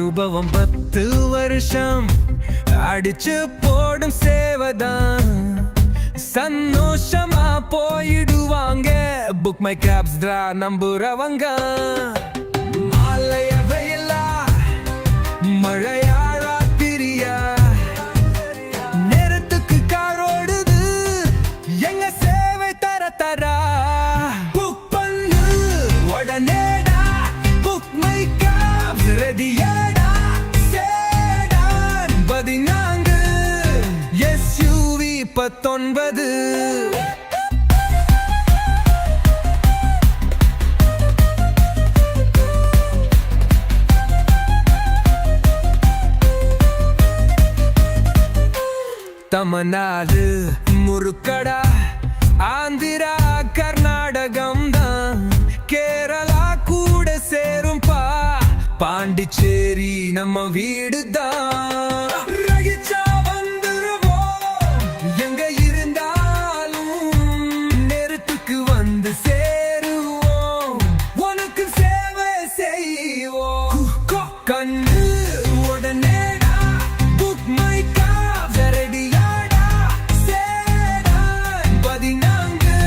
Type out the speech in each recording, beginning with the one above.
அனுபவம் 10 வருஷம் அடிச்சு போடும் சேவதான் சந்தோஷமா போயிடுவாங்க. புக் மை கேப்ஸ் டிரா நம்புறவங்க. மாலைய வெயிலா மழையா ராத்திரியா நேரத்துக்கு காரோடுது எங்க சேவை தர தரா. புக் பண்ணு உடனேடா புக் மை கேப்ஸ் ரெடியாடா. Sedan 14 SUV 19. தமிழ்நாடு முறுக்கடா ஆந்திரா கர்நாடகம் தான் கேரளா கூட சேரும்பா. பாண்டிச்சேரி நம்ம வீடு தான். ரகிச்சா வந்துருவோம் எங்க இருந்தாலும் நேரத்துக்கு வந்து சேருவோம். உனக்கு சேவை செய்வோம். கண்ணு உடனேடா புக் மை கேப்ஸ் ரெடியாடா. Sedan 14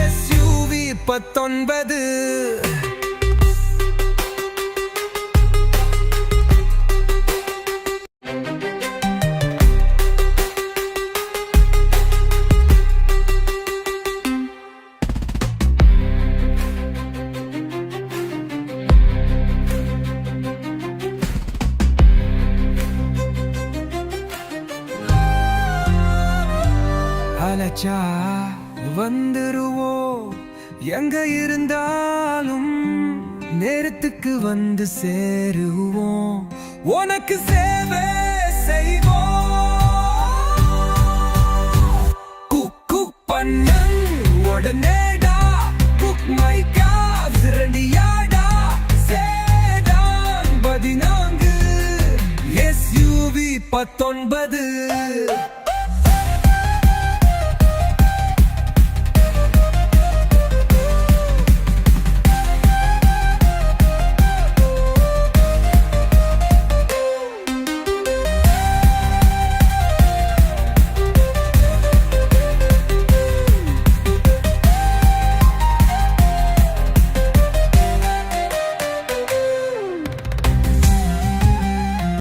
SUV 19. அலச்சா வந்துருவோம் எங்க இருந்தாலும் நேரத்துக்கு வந்து சேருவோம். உனக்கு சேவை செய்வோம். குக்கு பண்ணன் உடனேடா புக் மை கேப்ஸ் ரெடியாடா. Sedan 14 SUV 19.